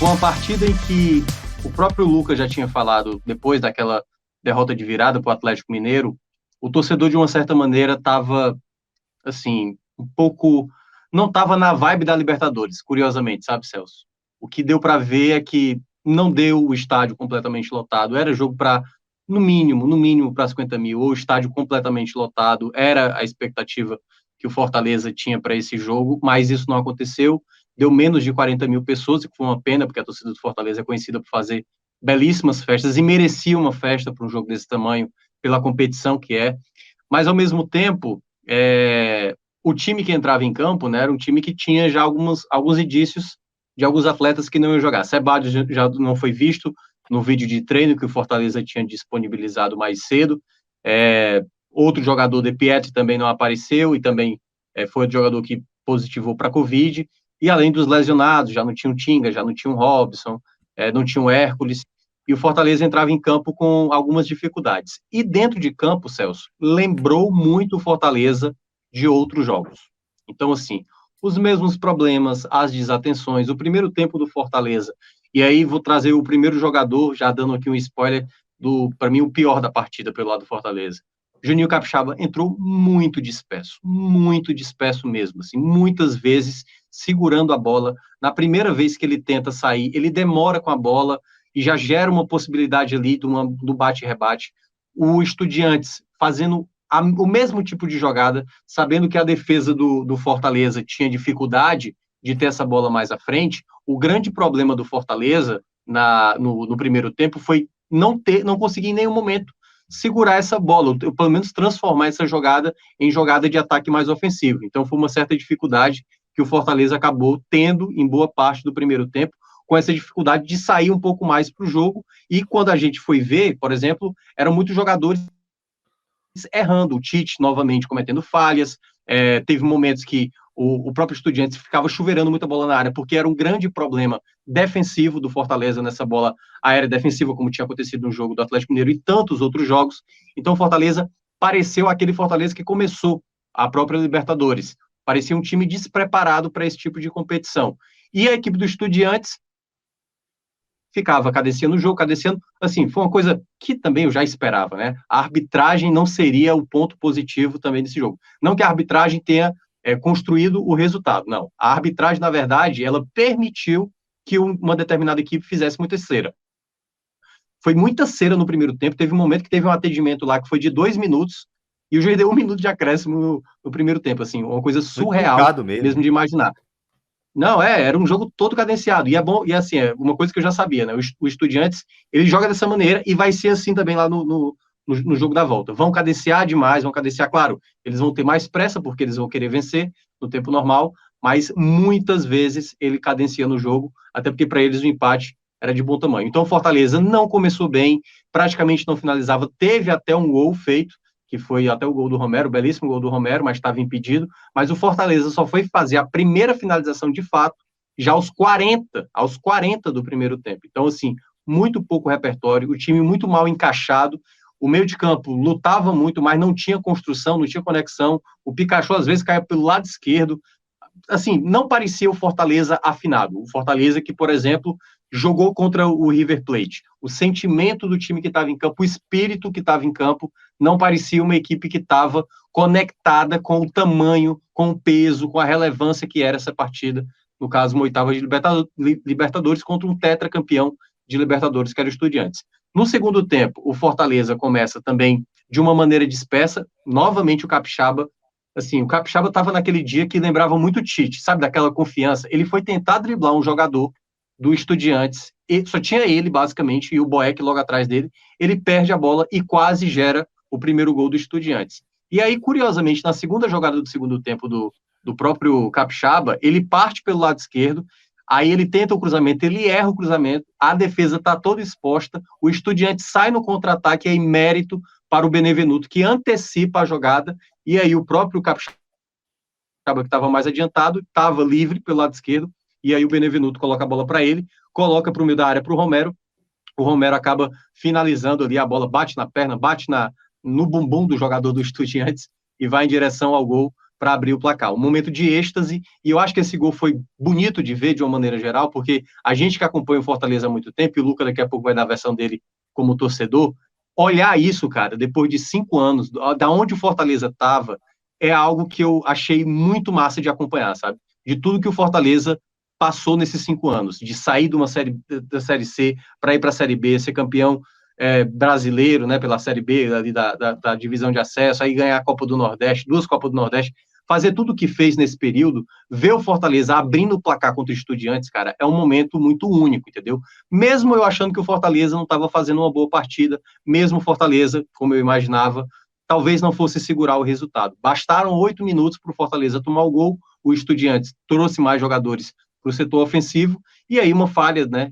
Foi uma partida em que o próprio Lucas já tinha falado, depois daquela derrota de virada para o Atlético Mineiro, o torcedor, de uma certa maneira, estava, assim, um pouco... Não estava na vibe da Libertadores, curiosamente, sabe, Celso? O que deu para ver é que não deu o estádio completamente lotado. Era jogo para, no mínimo para 50 mil, ou estádio completamente lotado. Era a expectativa que o Fortaleza tinha para esse jogo, mas isso não aconteceu. Deu menos de 40 mil pessoas, que foi uma pena, porque a torcida do Fortaleza é conhecida por fazer belíssimas festas e merecia uma festa para um jogo desse tamanho, pela competição que é. Mas, ao mesmo tempo, o time que entrava em campo, né, era um time que tinha já alguns indícios de alguns atletas que não iam jogar. Sebadios já não foi visto no vídeo de treino que o Fortaleza tinha disponibilizado mais cedo. Outro jogador, De Pietri, também não apareceu e também foi o jogador que positivou para a Covid. E além dos lesionados, já não tinha o Tinga, já não tinha o Robson, não tinha o Hércules. E o Fortaleza entrava em campo com algumas dificuldades. E dentro de campo, Celso, lembrou muito o Fortaleza de outros jogos. Então, assim, os mesmos problemas, as desatenções, o primeiro tempo do Fortaleza, e aí vou trazer o primeiro jogador, já dando aqui um spoiler, para mim, o pior da partida pelo lado do Fortaleza. Juninho Capixaba entrou muito disperso mesmo, assim, muitas vezes segurando a bola. Na primeira vez que ele tenta sair, ele demora com a bola e já gera uma possibilidade ali do bate-rebate. O Estudiantes fazendo o mesmo tipo de jogada, sabendo que a defesa do Fortaleza tinha dificuldade de ter essa bola mais à frente. O grande problema do Fortaleza no primeiro tempo foi não conseguir em nenhum momento segurar essa bola, ou pelo menos transformar essa jogada em jogada de ataque mais ofensivo. Então foi uma certa dificuldade que o Fortaleza acabou tendo em boa parte do primeiro tempo, com essa dificuldade de sair um pouco mais para o jogo, e quando a gente foi ver, por exemplo, eram muitos jogadores errando, o Tite novamente cometendo falhas, teve momentos que o próprio Estudiantes ficava chuveirando muita bola na área, porque era um grande problema defensivo do Fortaleza nessa bola aérea defensiva, como tinha acontecido no jogo do Atlético Mineiro e tantos outros jogos. Então o Fortaleza pareceu aquele Fortaleza que começou a própria Libertadores, parecia um time despreparado para esse tipo de competição. E a equipe do Estudiantes ficava cadenciando o jogo, cadenciando, assim, foi uma coisa que também eu já esperava, né? A arbitragem não seria o ponto positivo também desse jogo. Não que a arbitragem tenha construído o resultado, não. A arbitragem, na verdade, ela permitiu que uma determinada equipe fizesse muita cera. Foi muita cera no primeiro tempo, teve um momento que teve um atendimento lá que foi de 2 minutos, e o juiz deu 1 minuto de acréscimo no primeiro tempo, assim, uma coisa surreal mesmo de imaginar. Não, era um jogo todo cadenciado, e é bom, e assim, é uma coisa que eu já sabia, né, o Estudiantes, ele joga dessa maneira, e vai ser assim também lá no jogo da volta, vão cadenciar demais, vão cadenciar, claro, eles vão ter mais pressa, porque eles vão querer vencer no tempo normal, mas muitas vezes ele cadencia no jogo, até porque para eles o empate era de bom tamanho. Então o Fortaleza não começou bem, praticamente não finalizava, teve até um gol feito, que foi até o gol do Romero, o belíssimo gol do Romero, mas estava impedido, mas o Fortaleza só foi fazer a primeira finalização de fato já aos 40 do primeiro tempo. Então, assim, muito pouco repertório, o time muito mal encaixado, o meio de campo lutava muito, mas não tinha construção, não tinha conexão, o Pikachu às vezes caía pelo lado esquerdo, assim, não parecia o Fortaleza afinado, o Fortaleza que, por exemplo, jogou contra o River Plate. O sentimento do time que estava em campo, o espírito que estava em campo, não parecia uma equipe que estava conectada com o tamanho, com o peso, com a relevância que era essa partida, no caso, uma oitava de Libertadores contra um tetracampeão de Libertadores, que era o Estudiantes. No segundo tempo, o Fortaleza começa também de uma maneira dispersa, novamente o Capixaba, assim, o Capixaba estava naquele dia que lembrava muito o Tite, sabe, daquela confiança. Ele foi tentar driblar um jogador do Estudiantes, e só tinha ele, basicamente, e o Boeck logo atrás dele, ele perde a bola e quase gera o primeiro gol do Estudiantes. E aí, curiosamente, na segunda jogada do segundo tempo do próprio Capixaba, ele parte pelo lado esquerdo, aí ele tenta o cruzamento, ele erra o cruzamento, a defesa está toda exposta, o Estudiantes sai no contra-ataque, é em mérito para o Benevenuto, que antecipa a jogada, e aí o próprio Capixaba, que estava mais adiantado, estava livre pelo lado esquerdo, e aí o Benevenuto coloca a bola para ele, coloca para o meio da área para o Romero acaba finalizando ali, a bola bate na perna, bate no bumbum do jogador do Estudiantes e vai em direção ao gol para abrir o placar. Um momento de êxtase, e eu acho que esse gol foi bonito de ver de uma maneira geral, porque a gente que acompanha o Fortaleza há muito tempo, e o Lucas daqui a pouco vai dar a versão dele como torcedor, olhar isso, cara, depois de 5 anos, da onde o Fortaleza estava, é algo que eu achei muito massa de acompanhar, sabe? De tudo que o Fortaleza passou nesses 5 anos, de sair de uma série da Série C para ir para a Série B, ser campeão brasileiro, né, pela Série B, ali da divisão de acesso, aí ganhar a Copa do Nordeste, 2 Copas do Nordeste, fazer tudo o que fez nesse período, ver o Fortaleza abrindo o placar contra os Estudiantes, cara, é um momento muito único, entendeu? Mesmo eu achando que o Fortaleza não estava fazendo uma boa partida, mesmo o Fortaleza, como eu imaginava, talvez não fosse segurar o resultado. Bastaram 8 minutos para o Fortaleza tomar o gol, o Estudiantes trouxe mais jogadores para o setor ofensivo, e aí uma falha, né,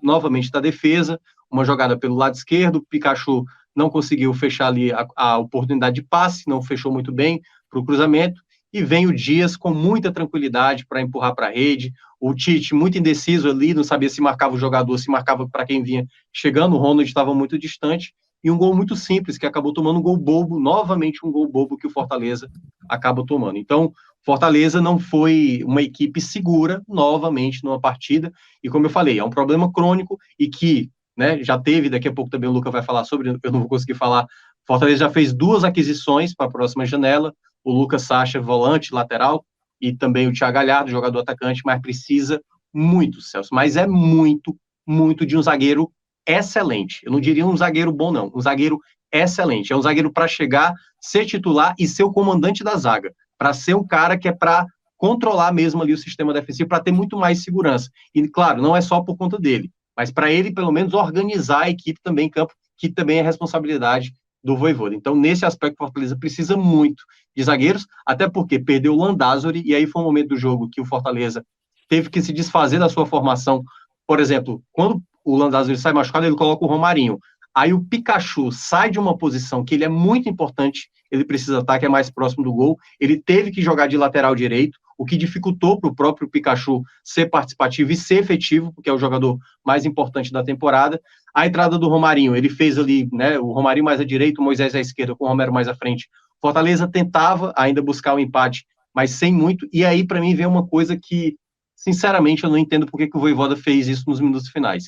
novamente da defesa, uma jogada pelo lado esquerdo, o Pikachu não conseguiu fechar ali a oportunidade de passe, não fechou muito bem para o cruzamento, e vem o Dias com muita tranquilidade para empurrar para a rede, o Tite muito indeciso ali, não sabia se marcava o jogador, se marcava para quem vinha chegando, o Ronald estava muito distante, e um gol muito simples, que acabou tomando um gol bobo, novamente um gol bobo que o Fortaleza acaba tomando. Então, Fortaleza não foi uma equipe segura, novamente, numa partida, e como eu falei, é um problema crônico, e que, né, já teve, daqui a pouco também o Luca vai falar sobre, eu não vou conseguir falar, Fortaleza já fez 2 aquisições para a próxima janela, o Lucas Sacha, volante, lateral, e também o Thiago Galhardo, jogador atacante, mas precisa muito, Celso, mas é muito, muito de um zagueiro excelente. Eu não diria um zagueiro bom, não, um zagueiro excelente. É um zagueiro para chegar, ser titular e ser o comandante da zaga, para ser um cara que é para controlar mesmo ali o sistema defensivo, para ter muito mais segurança. E, claro, não é só por conta dele, mas para ele, pelo menos, organizar a equipe também em campo, que também é responsabilidade do Vojvoda. Então, nesse aspecto, o Fortaleza precisa muito de zagueiros, até porque perdeu o Landázuri, e aí foi um momento do jogo que o Fortaleza teve que se desfazer da sua formação. Por exemplo, quando o Landázuri sai machucado, ele coloca o Romarinho. Aí o Pikachu sai de uma posição que ele é muito importante, ele precisa estar, que é mais próximo do gol, ele teve que jogar de lateral direito, o que dificultou para o próprio Pikachu ser participativo e ser efetivo, porque é o jogador mais importante da temporada. A entrada do Romarinho, ele fez ali, né, o Romarinho mais à direita, o Moisés à esquerda, com o Romero mais à frente. Fortaleza tentava ainda buscar o empate, mas sem muito, e aí para mim vem uma coisa que, sinceramente, eu não entendo por que o Vojvoda fez isso nos minutos finais.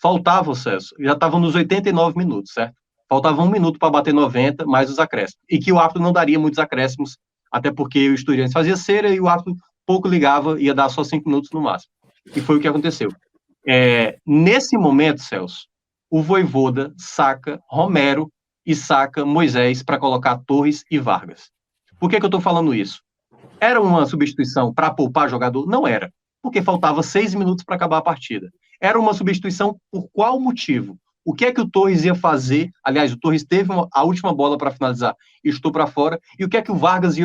Faltava o Celso, já estava nos 89 minutos, certo? Faltava 1 minuto para bater 90, mais os acréscimos. E que o árbitro não daria muitos acréscimos, até porque o Estudiantes fazia cera e o árbitro pouco ligava, ia dar só 5 minutos no máximo. E foi o que aconteceu. Nesse momento, Celso, o Vojvoda saca Romero e saca Moisés para colocar Torres e Vargas. Por que eu estou falando isso? Era uma substituição para poupar jogador? Não era, porque faltava 6 minutos para acabar a partida. Era uma substituição por qual motivo? O que é que o Torres ia fazer? Aliás, o Torres teve a última bola para finalizar e estou para fora. E o que é que o Vargas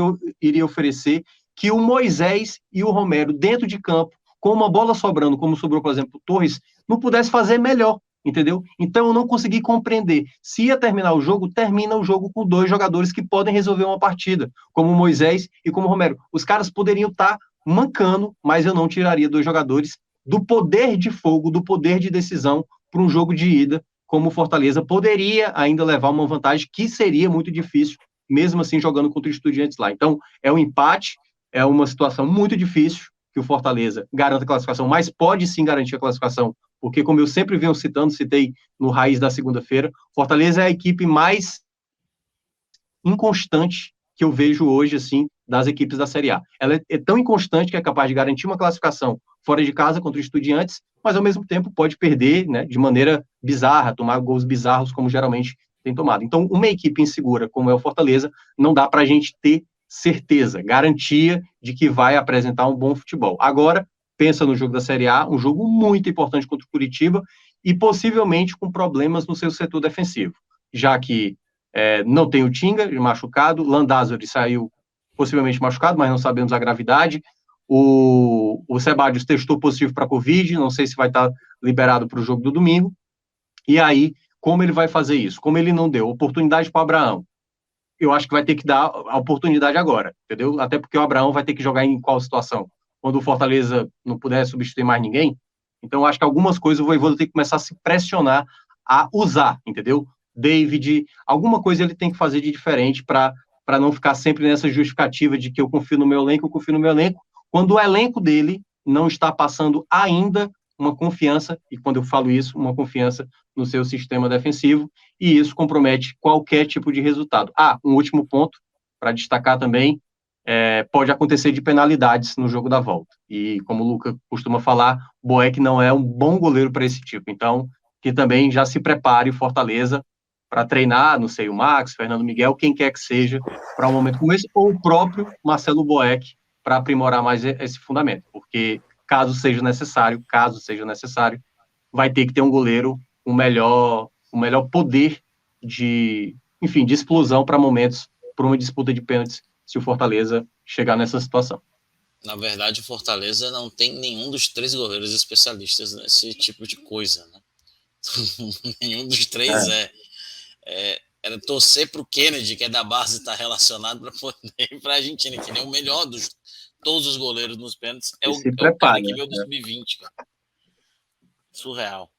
iria oferecer? Que o Moisés e o Romero, dentro de campo, com uma bola sobrando, como sobrou, por exemplo, o Torres, não pudesse fazer melhor, entendeu? Então eu não consegui compreender. Se ia terminar o jogo, termina o jogo com 2 jogadores que podem resolver uma partida, como o Moisés e como o Romero. Os caras poderiam estar mancando, mas eu não tiraria 2 jogadores do poder de fogo, do poder de decisão para um jogo de ida, como o Fortaleza poderia ainda levar uma vantagem que seria muito difícil, mesmo assim jogando contra os Estudiantes lá. Então, é um empate, é uma situação muito difícil que o Fortaleza garanta a classificação, mas pode sim garantir a classificação, porque como eu sempre venho citando, citei no Raiz da segunda-feira, Fortaleza é a equipe mais inconstante que eu vejo hoje, assim, das equipes da Série A. Ela é tão inconstante que é capaz de garantir uma classificação fora de casa contra os Estudiantes, mas ao mesmo tempo pode perder, né, de maneira bizarra, tomar gols bizarros como geralmente tem tomado. Então, uma equipe insegura como é o Fortaleza, não dá para a gente ter certeza, garantia de que vai apresentar um bom futebol. Agora, pensa no jogo da Série A, um jogo muito importante contra o Curitiba e possivelmente com problemas no seu setor defensivo, já que não tem o Tinga machucado, Landázuri saiu possivelmente machucado, mas não sabemos a gravidade. O Sebadios testou positivo para Covid, não sei se vai estar liberado para o jogo do domingo. E aí, como ele vai fazer isso? Como ele não deu oportunidade para o Abraão, eu acho que vai ter que dar a oportunidade agora, entendeu? Até porque o Abraão vai ter que jogar em qual situação? Quando o Fortaleza não puder substituir mais ninguém. Então, eu acho que algumas coisas o Vojvoda tem que começar a se pressionar a usar, entendeu? David, alguma coisa ele tem que fazer de diferente para para não ficar sempre nessa justificativa de que eu confio no meu elenco, quando o elenco dele não está passando ainda uma confiança, e quando eu falo isso, uma confiança no seu sistema defensivo, e isso compromete qualquer tipo de resultado. Um último ponto para destacar também, pode acontecer de penalidades no jogo da volta. E como o Luca costuma falar, o Boeck não é um bom goleiro para esse tipo. Então, que também já se prepare o Fortaleza para treinar, não sei, o Max, Fernando Miguel, quem quer que seja, para um momento como esse, ou o próprio Marcelo Boeck, para aprimorar mais esse fundamento. Porque caso seja necessário, vai ter que ter um goleiro com melhor poder de, enfim, de explosão para momentos, para uma disputa de pênaltis, se o Fortaleza chegar nessa situação. Na verdade, o Fortaleza não tem nenhum dos 3 goleiros especialistas nesse tipo de coisa, né? Nenhum dos 3 era torcer para o Kennedy, que é da base, estar relacionado para poder ir para a Argentina, que nem o melhor dos todos os goleiros nos pênaltis é o cara prepare, que né? veio do sub-20, cara. Surreal.